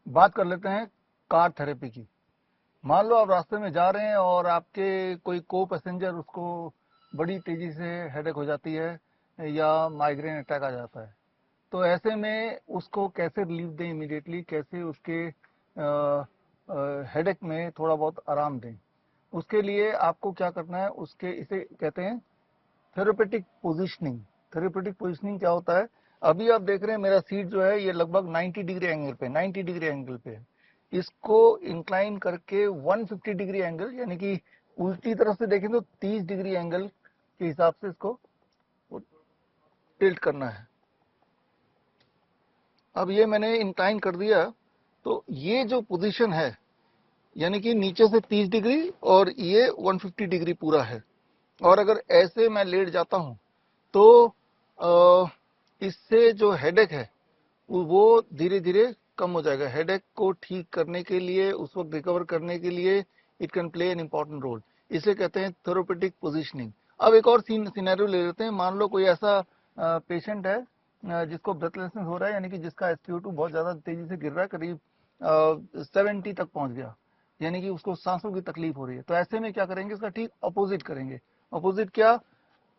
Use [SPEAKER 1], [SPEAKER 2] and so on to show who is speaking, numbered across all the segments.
[SPEAKER 1] बात कर लेते हैं कार थेरेपी की। मान लो आप रास्ते में जा रहे हैं और आपके कोई को पैसेंजर, उसको बड़ी तेजी से हेडेक हो जाती है या माइग्रेन अटैक आ जाता है। तो ऐसे में उसको कैसे रिलीफ दें इमीडिएटली, कैसे उसके हेडेक में थोड़ा बहुत आराम दें। उसके लिए आपको क्या करना है, उसके इसे कहते हैं थेरेपेटिक पोजीशनिंग। थेरेपेटिक पोजीशनिंग क्या होता है? अभी आप देख रहे हैं मेरा सीट जो है ये लगभग 90 डिग्री एंगल पे, 90 डिग्री एंगल पे है। इसको इंक्लाइन करके 150 डिग्री एंगल, यानी कि उल्टी तरफ से देखें तो 30 डिग्री एंगल के हिसाब से इसको टिल्ट करना है। अब ये मैंने इंक्लाइन कर दिया, तो ये जो पोजीशन है, यानी कि नीचे से 30 डिग्री और ये 150 डिग्री पूरा है। और अगर ऐसे मैं लेट जाता हूं तो इससे जो हेडेक है वो धीरे धीरे कम हो जाएगा। हेडेक को ठीक करने के लिए, उस वक्त रिकवर करने के लिए it can play an important role. इसे कहते हैं थेरेपेटिक पोजीशनिंग। अब एक और सिनेरियो ले लेते हैं। मान लो कोई ऐसा पेशेंट है जिसको ब्रेथलेसनेस हो रहा है, यानी कि जिसका SpO2 बहुत ज्यादा तेजी से गिर रहा है, करीब 70 तक पहुंच गया, यानी कि उसको सांसों की तकलीफ हो रही है। तो ऐसे में क्या करेंगे, इसका ठीक अपोजिट करेंगे। अपोजिट क्या?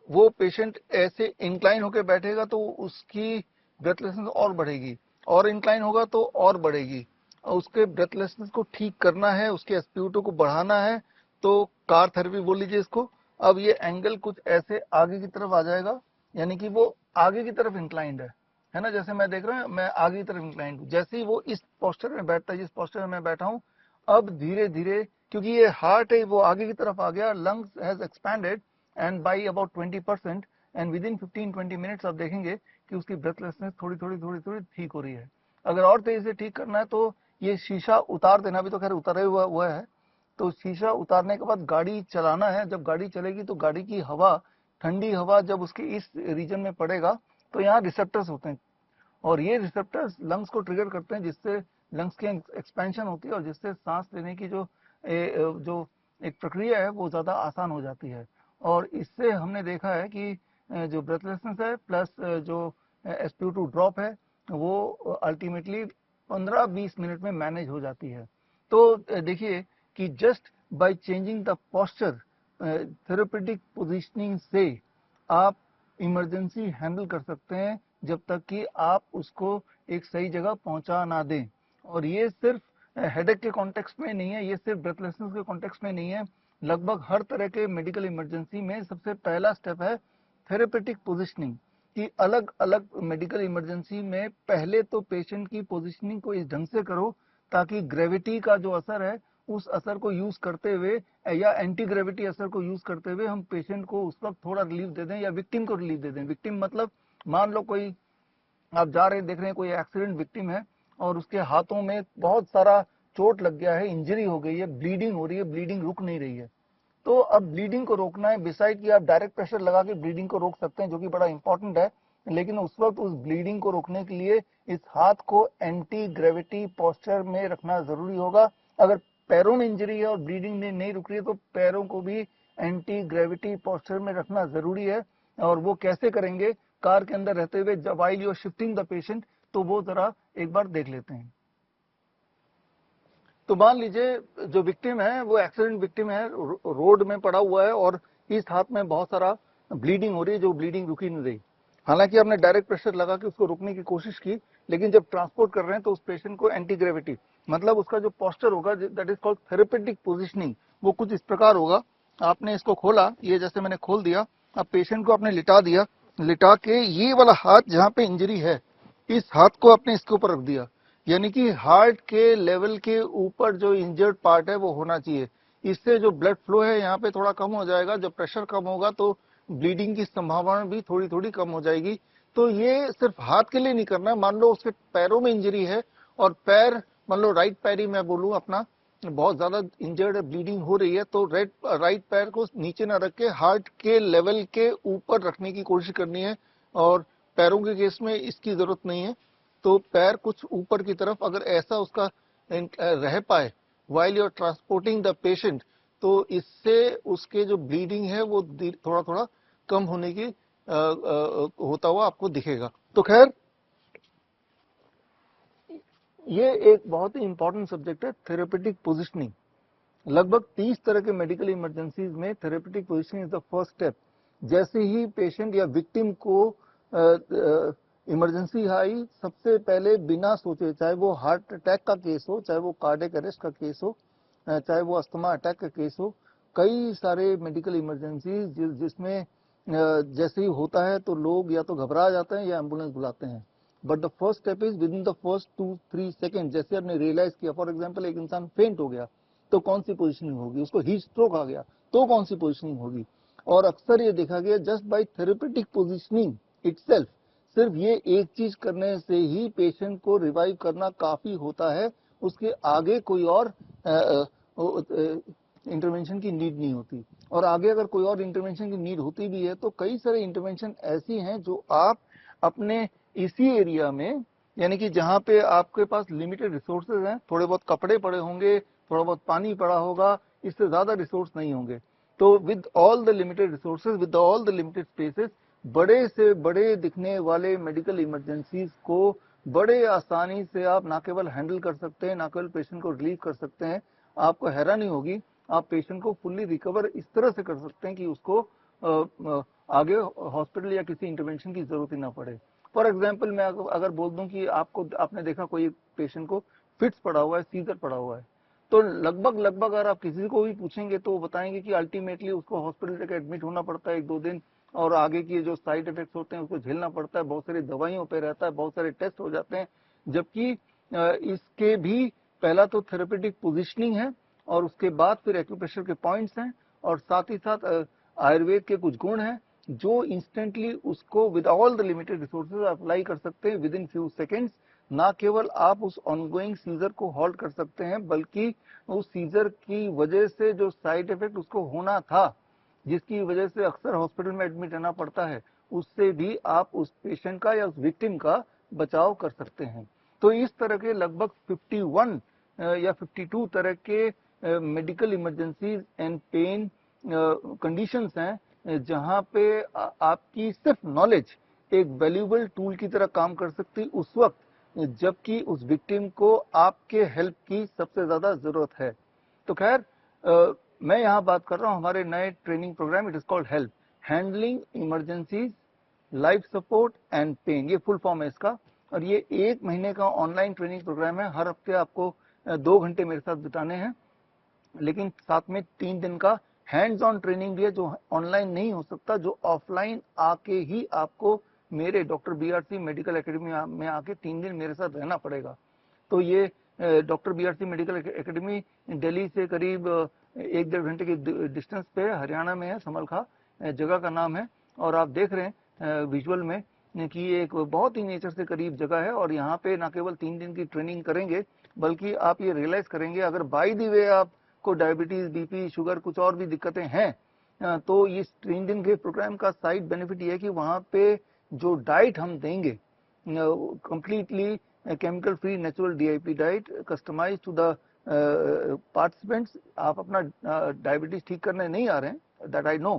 [SPEAKER 1] वो पेशेंट ऐसे इंक्लाइन होकर बैठेगा तो उसकी ब्रेथलेसनेस और बढ़ेगी, और इंक्लाइन होगा तो और बढ़ेगी। और उसके ब्रेथलेसनेस को ठीक करना है, उसके SpO2 को बढ़ाना है, तो कार थेरेपी बोल लीजिए इसको। अब ये एंगल कुछ ऐसे आगे की तरफ आ जाएगा, यानी कि वो आगे की तरफ इंक्लाइंड है ना। जैसे मैं देख रहा हूँ, मैं आगे की तरफ इंक्लाइंड हूँ। जैसे ही वो इस पोस्टर में बैठता है, जिस पोस्टर में मैं बैठा हूँ, अब धीरे धीरे, क्योंकि ये हार्ट है वो आगे की तरफ आ गया, lungs has expanded and by about 20%, and with in 15-20 minutes आप देखेंगे कि उसकी ब्रेथलेसनेस थोड़ी थोड़ी थोड़ी थोड़ी ठीक हो रही है। अगर और तेजी से ठीक करना है तो ये शीशा उतार देना, भी तो खैर उतारा हुआ है। तो शीशा उतारने के बाद गाड़ी चलाना है। जब गाड़ी चलेगी तो गाड़ी की हवा, ठंडी हवा जब उसके इस रीजन में पड़ेगा तो यहाँ रिसेप्टर्स होते हैं, और ये रिसेप्टर्स लंग्स को ट्रिगर करते हैं, जिससे लंग्स की एक्सपेंशन होती है और जिससे सांस लेने की जो एक प्रक्रिया है वो ज़्यादा आसान हो जाती है। और इससे हमने देखा है कि जो ब्रेथलेसनेस है प्लस जो SpO2 ड्रॉप है वो अल्टीमेटली 15-20 मिनट में मैनेज हो जाती है। तो देखिए कि just by changing the posture, therapeutic positioning से आप इमरजेंसी हैंडल कर सकते हैं, जब तक कि आप उसको एक सही जगह पहुंचा ना दें। और ये सिर्फ हेडेक के कॉन्टेक्स्ट में नहीं है, ये सिर्फ ब्रेथलेसनेस के कॉन्टेक्स्ट में नहीं है। लगभग हर तरह के मेडिकल इमरजेंसी में सबसे पहला स्टेप है थेरेपेटिक पोजीशनिंग। कि अलग अलग मेडिकल इमरजेंसी में पहले तो पेशेंट की पोजीशनिंग को इस ढंग से करो ताकि ग्रेविटी का जो असर है उस असर को यूज करते हुए, या एंटी ग्रेविटी असर को यूज करते हुए हम पेशेंट को उस वक्त थोड़ा रिलीफ दे दें, या विक्टिम को रिलीफ दे दें। विक्टिम मतलब, मान लो कोई, आप जा रहे हैं, देख रहे हैं कोई एक्सीडेंट विक्टिम है और उसके हाथों में बहुत सारा चोट लग गया है, इंजरी हो गई है, ब्लीडिंग हो रही है, ब्लीडिंग रुक नहीं रही है। तो अब ब्लीडिंग को रोकना है, बिसाइड कि आप डायरेक्ट प्रेशर लगा के ब्लीडिंग को रोक सकते हैं, जो कि बड़ा इंपॉर्टेंट है। लेकिन उस वक्त उस ब्लीडिंग को रोकने के लिए इस हाथ को एंटी ग्रेविटी पोस्चर में रखना जरूरी होगा। अगर पैरों में इंजरी है और ब्लीडिंग नहीं रुक रही है तो पैरों को भी एंटी ग्रेविटी पोस्चर में रखना जरूरी है। और वो कैसे करेंगे, कार के अंदर रहते हुए, जब while you are shifting the patient, तो वो जरा एक बार देख लेते हैं। तो मान लीजिए जो विक्टिम है वो एक्सीडेंट विक्टिम है, रोड में पड़ा हुआ है और इस हाथ में बहुत सारा ब्लीडिंग हो रही है, जो ब्लीडिंग रुकी नहीं रही। हालांकि आपने डायरेक्ट प्रेशर लगा के उसको रोकने की कोशिश की, लेकिन जब ट्रांसपोर्ट कर रहे हैं तो उस पेशेंट को एंटी ग्रेविटी, मतलब उसका जो पोस्चर होगा, that is called therapeutic positioning, वो कुछ इस प्रकार होगा। आपने इसको खोला, ये जैसे मैंने खोल दिया, अब पेशेंट को आपने लिटा दिया, लिटा के ये वाला हाथ जहां पे इंजरी है, इस हाथ को आपने इसके ऊपर रख दिया, यानी कि हार्ट के लेवल के ऊपर जो इंजर्ड पार्ट है वो होना चाहिए। इससे जो ब्लड फ्लो है यहाँ पे थोड़ा कम हो जाएगा। जब प्रेशर कम होगा तो ब्लीडिंग की संभावना भी थोड़ी थोड़ी कम हो जाएगी। तो ये सिर्फ हाथ के लिए नहीं करना। मान लो उसके पैरों में इंजरी है और पैर, मान लो राइट पैर ही मैं बोलूँ अपना, बहुत ज्यादा इंजर्ड है, ब्लीडिंग हो रही है, तो राइट पैर को नीचे ना रख के हार्ट के लेवल के ऊपर रखने की कोशिश करनी है। और पैरों के केस में इसकी जरूरत नहीं है, तो पैर कुछ ऊपर की तरफ अगर ऐसा उसका रह पाए while you are transporting the patient, तो इससे उसके जो ब्लीडिंग है वो थोड़ा थोड़ा कम होने की होता हुआ आपको दिखेगा। तो खैर ये एक बहुत ही इंपॉर्टेंट सब्जेक्ट है, थेरेपेटिक पोजिशनिंग। लगभग 30 तरह के मेडिकल इमरजेंसीज में therapeutic positioning is the first step. जैसे ही पेशेंट या विक्टिम को इमरजेंसी आई, सबसे पहले बिना सोचे, चाहे वो हार्ट अटैक का केस हो, चाहे वो कार्डियक अरेस्ट का केस हो, चाहे वो अस्थमा अटैक का केस हो, कई सारे मेडिकल इमरजेंसीज जिसमें जैसे ही होता है तो लोग या तो घबरा जाते हैं या एम्बुलेंस बुलाते हैं। But the first step is with in the first 2-3 second, जैसे आपने रियलाइज किया, फॉर एग्जाम्पल एक इंसान फेंट हो गया तो कौन सी पोजिशनिंग होगी, उसको हीट स्ट्रोक आ गया तो कौन सी पोजिशनिंग होगी। और अक्सर ये देखा गया just by therapeutic positioning itself, सिर्फ ये एक चीज करने से ही पेशेंट को रिवाइव करना काफी होता है, उसके आगे कोई और इंटरवेंशन की नीड नहीं होती। और आगे अगर कोई और इंटरवेंशन की नीड होती भी है तो कई सारे इंटरवेंशन ऐसी हैं जो आप अपने इसी एरिया में, यानी कि जहां पे आपके पास लिमिटेड रिसोर्सेज हैं, थोड़े बहुत कपड़े पड़े होंगे, थोड़ा बहुत पानी पड़ा होगा, इससे ज्यादा रिसोर्स नहीं होंगे, तो with all the limited resources, with all the limited spaces, बड़े से बड़े दिखने वाले मेडिकल इमरजेंसीज को बड़े आसानी से आप ना केवल हैंडल कर सकते हैं, ना केवल पेशेंट को रिलीव कर सकते हैं, आपको हैरानी होगी, आप पेशेंट को फुल्ली रिकवर इस तरह से कर सकते हैं कि उसको आगे हॉस्पिटल या किसी इंटरवेंशन की जरूरत ही ना पड़े। फॉर एग्जाम्पल मैं अगर बोल दूं कि आपने देखा कोई पेशेंट को फिट्स पड़ा हुआ है, सीजर पड़ा हुआ है, तो लगभग अगर आप किसी को भी पूछेंगे तो वो बताएंगे कि अल्टीमेटली उसको हॉस्पिटल तक एडमिट होना पड़ता है 1-2 दिन, और आगे की जो साइड इफेक्ट्स होते हैं उसको झेलना पड़ता है, बहुत सारी दवाइयों पे रहता है, बहुत सारे टेस्ट हो जाते हैं। जबकि इसके भी पहला तो थेरेपेटिक पोजिशनिंग है, और उसके बाद फिर एक्यूप्रेशर के पॉइंट्स हैं, और साथ ही साथ आयुर्वेद के कुछ गुण हैं जो इंस्टेंटली उसको with all the limited resources apply कर सकते हैं विद इन फ्यू सेकेंड्स। ना केवल आप उस ऑनगोइंग सीजर को हॉल्ट कर सकते हैं, बल्कि उस सीजर की वजह से जो साइड इफेक्ट उसको होना था, जिसकी वजह से अक्सर हॉस्पिटल में एडमिट रहना पड़ता है, उससे भी आप उस पेशेंट का या उस विक्टिम का बचाव कर सकते हैं। तो इस तरह के लगभग 51 या 52 तरह के medical emergencies and pain conditions हैं जहां पे आपकी सिर्फ नॉलेज एक वैल्यूएबल टूल की तरह काम कर सकती उस वक्त जबकि उस विक्टिम को आपके हेल्प की सबसे ज्यादा जरूरत है। तो खैर, मैं यहाँ बात कर रहा हूँ हमारे नए training program, it is called help, handling emergencies, life support and pain, ये फुल फॉर्म है इसका। और ये 1 महीने का ऑनलाइन ट्रेनिंग प्रोग्राम है, हर हफ्ते आपको 2 घंटे मेरे साथ बिताने हैं, लेकिन साथ में 3 दिन का हैंड्स ऑन ट्रेनिंग भी है जो ऑनलाइन नहीं हो सकता, जो ऑफलाइन आके ही आपको मेरे डॉक्टर बीआरसी मेडिकल एकेडमी में आके 3 दिन मेरे साथ रहना पड़ेगा। तो ये doctor BRC medical academy Delhi से करीब 1-1.5 घंटे के डिस्टेंस पे है, हरियाणा में है, समलखा जगह का नाम है। और आप देख रहे हैं विजुअल में कि ये एक बहुत ही नेचर से करीब जगह है, और यहाँ पे ना केवल 3 दिन की ट्रेनिंग करेंगे, बल्कि आप ये रियलाइज करेंगे अगर बाय द वे आपको डायबिटीज, बीपी, शुगर, कुछ और भी दिक्कतें हैं, तो इस 3 दिन के प्रोग्राम का साइड बेनिफिट ये है कि वहाँ पे जो डाइट हम देंगे, completely chemical free natural DIP diet customise to the participants. आप अपना डायबिटीज ठीक करने नहीं आ रहे हैं, दैट आई नो,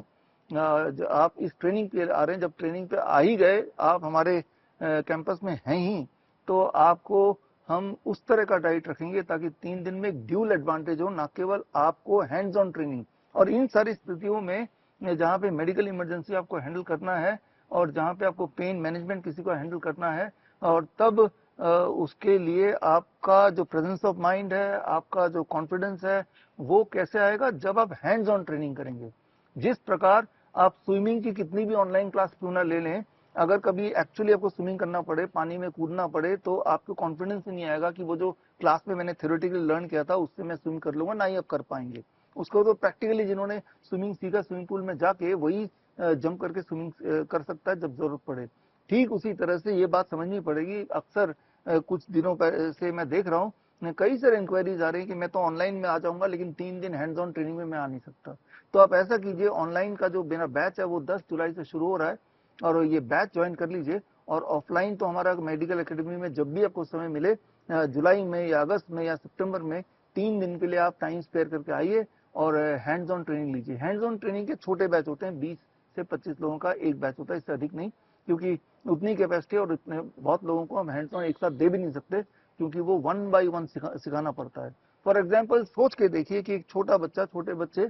[SPEAKER 1] आप इस ट्रेनिंग पे आ रहे हैं, जब ट्रेनिंग पे आ ही गए, आप हमारे कैंपस में हैं ही, तो आपको हम उस तरह का डाइट रखेंगे ताकि 3 दिन में एक ड्यूल एडवांटेज हो, ना केवल आपको हैंड्स ऑन ट्रेनिंग, और इन सारी स्थितियों में जहाँ पे मेडिकल इमरजेंसी आपको हैंडल करना है और जहाँ पे आपको पेन मैनेजमेंट किसी को हैंडल करना है, और तब उसके लिए आपका जो प्रेजेंस ऑफ माइंड है, आपका जो कॉन्फिडेंस है, वो कैसे आएगा, जब आप हैंड्स ऑन ट्रेनिंग करेंगे। जिस प्रकार आप स्विमिंग की कितनी भी ऑनलाइन क्लास क्यों ना ले लें, अगर कभी एक्चुअली आपको स्विमिंग करना पड़े, पानी में कूदना पड़े, तो आपको कॉन्फिडेंस ही नहीं आएगा कि वो जो क्लास में मैंने थ्योरेटिकली लर्न किया था उससे मैं स्विम कर लूंगा, ना ही आप कर पाएंगे उसको। तो प्रैक्टिकली जिन्होंने स्विमिंग सीखा, स्विमिंग पूल में जाके वही जंप करके स्विमिंग कर सकता है जब जरूरत पड़े। ठीक उसी तरह से ये बात समझनी पड़ेगी। अक्सर कुछ दिनों से मैं देख रहा हूँ कई सारे इंक्वायरीज आ रही है कि मैं तो ऑनलाइन में आ जाऊंगा लेकिन 3 दिन हैंड्स ऑन ट्रेनिंग में मैं आ नहीं सकता। तो आप ऐसा कीजिए, ऑनलाइन का जो मेरा बैच है वो 10 जुलाई से शुरू हो रहा है, और ये बैच ज्वाइन कर लीजिए। और ऑफलाइन तो हमारा मेडिकल एकेडमी में जब भी आपको समय मिले, जुलाई में या अगस्त में या सितंबर में, 3 दिन के लिए आप टाइम स्पेयर करके आइए और हैंड्स ऑन ट्रेनिंग लीजिए। हैंड्स ऑन ट्रेनिंग के छोटे बैच होते हैं, 20 से 25 लोगों का एक बैच होता है, इससे अधिक नहीं, क्योंकि उतनी कैपेसिटी और इतने बहुत लोगों को हम हैंड्स ऑन एक साथ दे भी नहीं सकते। क्योंकि वो 1 बाय 1 सिखाना पड़ता है। फॉर एग्जाम्पल सोच के देखिए कि एक छोटे बच्चे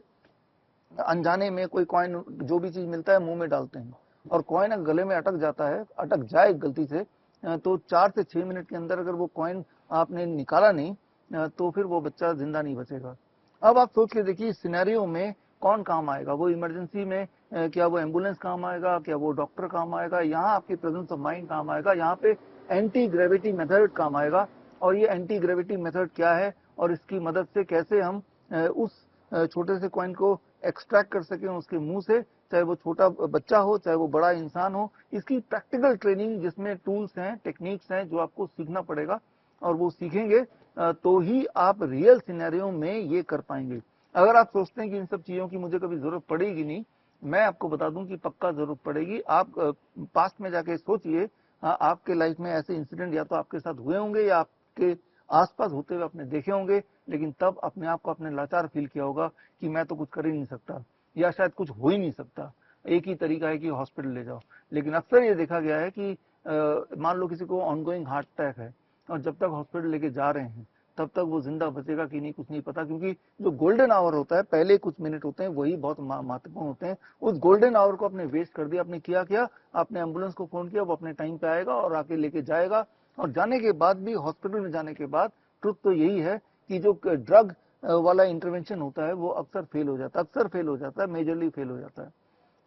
[SPEAKER 1] अनजाने में कोई कॉइन, जो भी चीज मिलता है मुंह में डालते हैं, और कॉइन अगर गले में अटक जाए गलती से, तो 4 से 6 मिनट के अंदर अगर वो कॉइन आपने निकाला नहीं, तो फिर वो बच्चा जिंदा नहीं बचेगा। अब आप सोच के देखिए इस सिनेरियो में कौन काम आएगा? वो इमरजेंसी में क्या वो एम्बुलेंस काम आएगा? क्या वो डॉक्टर काम आएगा? यहाँ आपकी प्रेजेंस ऑफ माइंड काम आएगा, यहाँ पे एंटी ग्रेविटी मेथड काम आएगा। और ये एंटी ग्रेविटी मेथड क्या है और इसकी मदद से कैसे हम उस छोटे से कॉइन को एक्सट्रैक्ट कर सकें उसके मुंह से, चाहे वो छोटा बच्चा हो चाहे वो बड़ा इंसान हो। इसकी प्रैक्टिकल ट्रेनिंग जिसमें टूल्स हैं, टेक्निक्स हैं, जो आपको सीखना पड़ेगा, और वो सीखेंगे तो ही आप रियल सिनेरियो में ये कर पाएंगे। अगर आप सोचते हैं कि इन सब चीजों की मुझे कभी जरूरत पड़ेगी नहीं, मैं आपको बता दूं कि पक्का जरूरत पड़ेगी। आप पास्ट में जाके सोचिए, आपके लाइफ में ऐसे इंसिडेंट या तो आपके साथ हुए होंगे या आपके आसपास होते हुए आपने देखे होंगे, लेकिन तब अपने आप को आपने लाचार फील किया होगा कि मैं तो कुछ कर ही नहीं सकता, या शायद कुछ हो ही नहीं सकता। एक ही तरीका है कि हॉस्पिटल ले जाओ। लेकिन अक्सर ये देखा गया है कि मान लो किसी को ऑनगोइंग हार्ट अटैक है, और जब तक हॉस्पिटल लेके जा रहे हैं तब तक वो जिंदा बचेगा कि नहीं कुछ नहीं पता, क्योंकि जो गोल्डन आवर होता है, पहले कुछ मिनट होते हैं, वही बहुत महत्वपूर्ण होते हैं। उस गोल्डन आवर को आपने वेस्ट कर दिया। आपने क्या आपने एम्बुलेंस को फोन किया, वो अपने टाइम पे आएगा और आके लेके जाएगा। और जाने के बाद भी, हॉस्पिटल में जाने के बाद, ट्रुथ तो यही है कि जो ड्रग वाला इंटरवेंशन होता है वो अक्सर फेल हो जाता है, मेजरली फेल हो जाता है।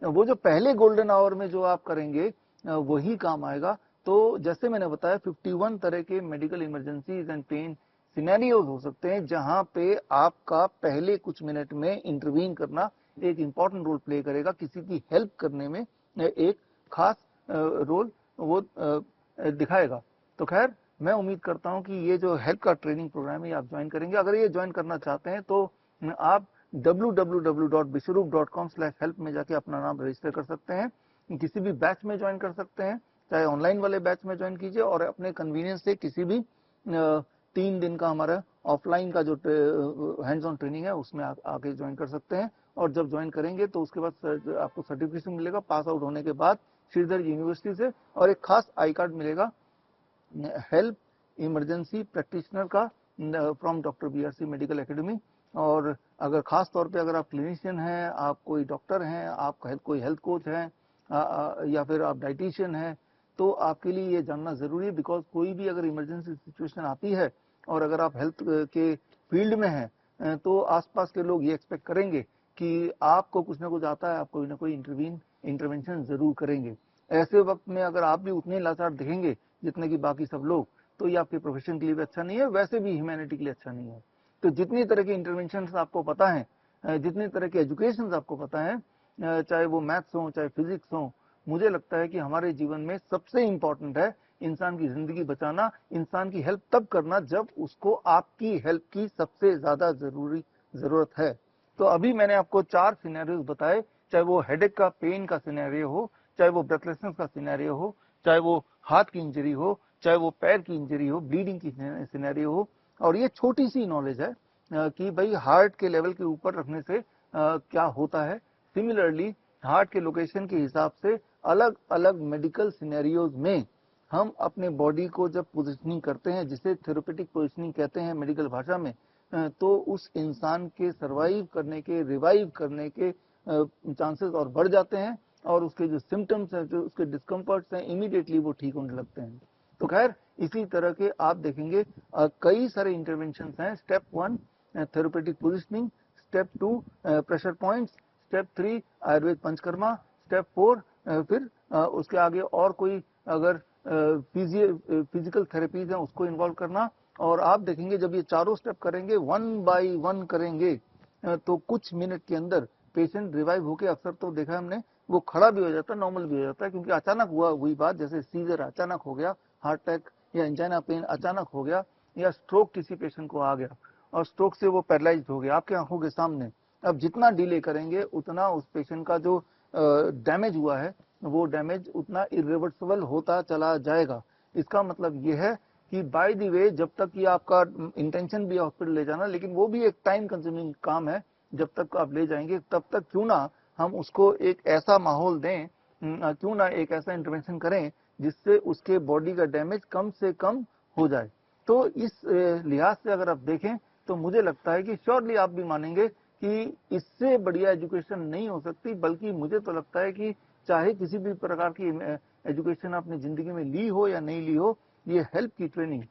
[SPEAKER 1] वो जो पहले गोल्डन आवर में जो आप करेंगे वही काम आएगा। तो जैसे मैंने बताया 51 तरह के medical emergencies and pain scenarios हो सकते हैं जहां पे आपका पहले कुछ मिनट में इंटरवीन करना एक इंपॉर्टेंट रोल प्ले करेगा, किसी की हेल्प करने में एक खास रोल वो दिखाएगा। तो खैर, मैं उम्मीद करता हूं कि ये जो हेल्प का ट्रेनिंग प्रोग्राम है आप ज्वाइन करेंगे। अगर ये ज्वाइन करना चाहते हैं तो आप www.bishrup.com/help में जाके अपना नाम रजिस्टर कर सकते हैं। किसी भी बैच में ज्वाइन कर सकते हैं, चाहे ऑनलाइन वाले बैच में ज्वाइन कीजिए, और अपने कन्वीनियंस से किसी भी 3 दिन का हमारा ऑफलाइन का जो हैंड्स ऑन ट्रेनिंग है उसमें आके ज्वाइन कर सकते हैं। और जब ज्वाइन करेंगे तो उसके बाद आपको सर्टिफिकेशन मिलेगा पास आउट होने के बाद श्रीधर यूनिवर्सिटी से, और एक खास आई कार्ड मिलेगा हेल्प इमरजेंसी प्रैक्टिशनर का from doctor BRC medical academy. और अगर खास तौर पे अगर आप क्लिनिशियन हैं, आप कोई डॉक्टर हैं, आप कोई हेल्थ कोच हैं, या फिर आप डाइटिशियन हैं, तो आपके लिए ये जानना जरूरी है। बिकॉज कोई भी अगर इमरजेंसी सिचुएशन आती है और अगर आप हेल्थ के फील्ड में हैं, तो आसपास के लोग ये एक्सपेक्ट करेंगे कि आपको कुछ ना कुछ आता है, आप कोई ना कोई इंटरवेंशन जरूर करेंगे। ऐसे वक्त में अगर आप भी उतने लाचार दिखेंगे जितने की बाकी सब लोग, तो ये आपके प्रोफेशन के लिए भी अच्छा नहीं है, वैसे भी ह्यूमैनिटी के लिए अच्छा नहीं है। तो जितनी तरह के इंटरवेंशन आपको पता है, जितनी तरह के एजुकेशन आपको पता है, चाहे वो मैथ्स हो चाहे फिजिक्स हो, मुझे लगता है कि हमारे जीवन में सबसे इंपॉर्टेंट है इंसान की जिंदगी बचाना, इंसान की हेल्प तब करना जब उसको आपकी हेल्प की सबसे ज्यादा जरूरत है। तो अभी मैंने आपको 4 सिनेरियोज बताए, चाहे वो हेडेक का पेन का सिनेरियो हो, चाहे वो ब्रेथलेसनेस का सिनेरियो हो, चाहे वो हाथ की इंजरी हो, चाहे वो पैर की इंजरी हो, ब्लीडिंग की सिनेरियो हो। और ये छोटी सी नॉलेज है कि भाई हार्ट के लेवल के ऊपर रखने से क्या होता है। सिमिलरली हार्ट के लोकेशन के हिसाब से अलग अलग मेडिकल सिनेरियोज में हम अपने बॉडी को जब पोजिशनिंग करते हैं, जिसे थेरेपेटिक पोजिशनिंग कहते हैं मेडिकल भाषा में, तो उस इंसान के सर्वाइव करने के, रिवाइव करने के चांसेस और बढ़ जाते हैं, और उसके जो सिम्टम्स हैं, जो उसके डिस्कम्फर्ट्स हैं, इमीडिएटली वो ठीक होने लगते हैं। तो खैर, इसी तरह के आप देखेंगे कई सारे इंटरवेंशन हैं। Step 1 therapeutic positioning, step 2 pressure points, step 3 Ayurveda panchakarma, step 4 फिर उसके आगे और कोई अगर फिजिकल थेरेपीज हैं उसको इन्वॉल्व करना। और आप देखेंगे जब ये चारों स्टेप करेंगे, 1 बाय 1 करेंगे, तो कुछ मिनट के अंदर पेशेंट रिवाइव होके, अक्सर तो देखा हमने, वो खड़ा भी हो जाता है, नॉर्मल भी हो जाता है। क्योंकि अचानक हुई बात, जैसे सीजर अचानक हो गया, हार्ट अटैक या एंजाइना पेन अचानक हो गया, या स्ट्रोक किसी पेशेंट को आ गया और स्ट्रोक से वो पैरालाइज्ड हो गया आपके आंखों के सामने। अब जितना डिले करेंगे उतना उस पेशेंट का जो डैमेज हुआ है वो डैमेज उतना इरिवर्सिबल होता चला जाएगा। इसका मतलब ये है कि बाय द वे, जब तक ये आपका इंटेंशन भी है हॉस्पिटल ले जाना, लेकिन वो भी एक टाइम कंज्यूमिंग काम है। जब तक आप ले जाएंगे तब तक क्यों ना हम उसको एक ऐसा माहौल दें, क्यों ना एक ऐसा इंटरवेंशन करें जिससे उसके बॉडी का डैमेज कम से कम हो जाए। तो इस लिहाज से अगर आप देखें तो मुझे लगता है कि श्योरली आप भी मानेंगे कि इससे बढ़िया एजुकेशन नहीं हो सकती, बल्कि मुझे तो लगता है कि चाहे किसी भी प्रकार की एजुकेशन आपने जिंदगी में ली हो या नहीं ली हो, ये हेल्थ की ट्रेनिंग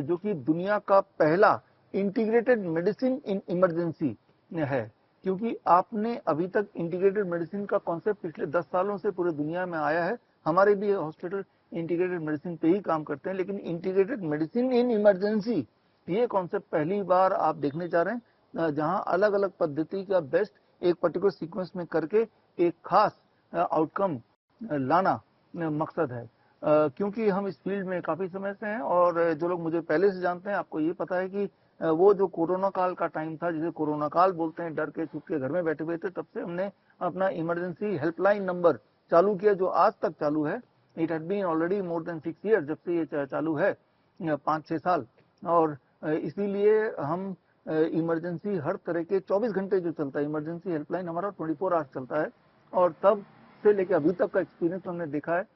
[SPEAKER 1] जो कि दुनिया का पहला इंटीग्रेटेड मेडिसिन इन इमरजेंसी है, क्योंकि आपने अभी तक इंटीग्रेटेड मेडिसिन का कॉन्सेप्ट पिछले 10 सालों से पूरे दुनिया में आया है। हमारे भी हॉस्पिटल इंटीग्रेटेड मेडिसिन पे ही काम करते हैं, लेकिन इंटीग्रेटेड मेडिसिन इन इमरजेंसी ये कॉन्सेप्ट पहली बार आप देखने जा रहे हैं, जहां अलग अलग पद्धति का बेस्ट एक पर्टिकुलर सीक्वेंस में करके एक खास आउटकम लाना मकसद है। क्योंकि हम इस फील्ड में काफी समय से हैं और जो लोग मुझे पहले से जानते हैं, आपको ये पता है कि वो जो कोरोना काल का टाइम था, जिसे कोरोना काल बोलते हैं, डर के छुप के घर में बैठे हुए थे, तब से हमने अपना इमरजेंसी हेल्पलाइन नंबर चालू किया, जो आज तक चालू है। It had been already more than 6 year जब से ये चालू है, 5-6 साल। और इसीलिए हम इमरजेंसी हर तरह के 24 घंटे जो चलता है, इमरजेंसी हेल्पलाइन हमारा 24 आवर्स चलता है। और तब से लेकर अभी तक का एक्सपीरियंस हमने देखा है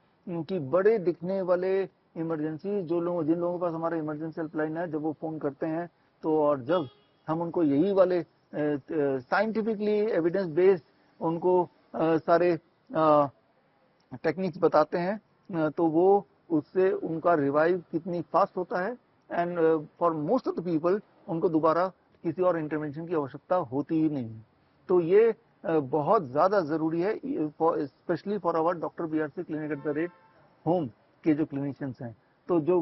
[SPEAKER 1] कि बड़े दिखने वाले इमरजेंसी जिन लोगों के पास हमारा इमरजेंसी हेल्पलाइन है, जब वो फोन करते हैं तो, और जब हम उनको यही वाले साइंटिफिकली एविडेंस बेस्ड उनको सारे टेक्निक्स बताते हैं, तो वो उससे उनका रिवाइव कितनी फास्ट होता है। And for most of the people उनको दोबारा किसी और इंटरवेंशन की आवश्यकता होती ही नहीं। तो ये बहुत ज्यादा जरूरी है, especially for our doctor BRC clinic at the rate home के जो क्लिनिशियंस हैं। तो जो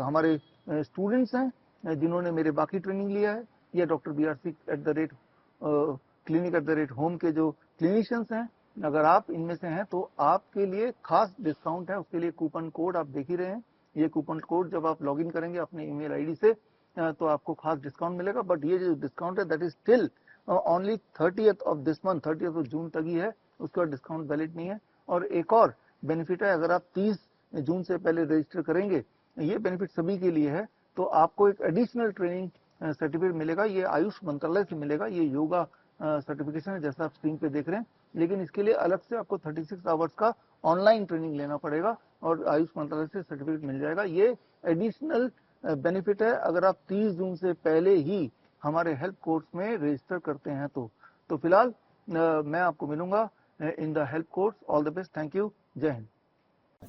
[SPEAKER 1] हमारे स्टूडेंट्स हैं जिन्होंने मेरे बाकी ट्रेनिंग लिया है, या doctor BRC eight the rate clinic at the rate home के जो क्लिनिशियंस हैं, अगर आप इनमें से हैं तो आपके लिए खास डिस्काउंट है। उसके लिए कूपन कोड आप देख ही रहे हैं। ये कूपन कोड जब आप लॉगिन करेंगे अपने ईमेल आईडी से, तो आपको खास डिस्काउंट मिलेगा। बट ये जो डिस्काउंट है that is still only 30th of this month, 30th of June तक ही है, उसके बाद डिस्काउंट वैलिड नहीं है। और एक और बेनिफिट है, अगर आप 30 जून से पहले रजिस्टर करेंगे, ये बेनिफिट सभी के लिए है, तो आपको एक एडिशनल ट्रेनिंग सर्टिफिकेट मिलेगा। ये आयुष मंत्रालय से मिलेगा, ये योगा सर्टिफिकेशन है जैसा आप स्क्रीन पे देख रहे हैं। लेकिन इसके लिए अलग से आपको 36 आवर्स का ऑनलाइन ट्रेनिंग लेना पड़ेगा और आयुष मंत्रालय से सर्टिफिकेट मिल जाएगा। ये एडिशनल बेनिफिट है अगर आप 30 जून से पहले ही हमारे हेल्प कोर्स में रजिस्टर करते हैं तो फिलहाल मैं आपको मिलूंगा in the help course. All the best, thank you, जय हिंद।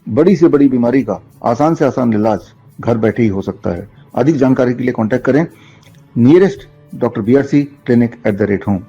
[SPEAKER 2] बड़ी से बड़ी बीमारी का आसान से आसान इलाज घर बैठे ही हो सकता है। अधिक जानकारी के लिए कांटेक्ट करें nearest doctor BRC clinic at the rate home.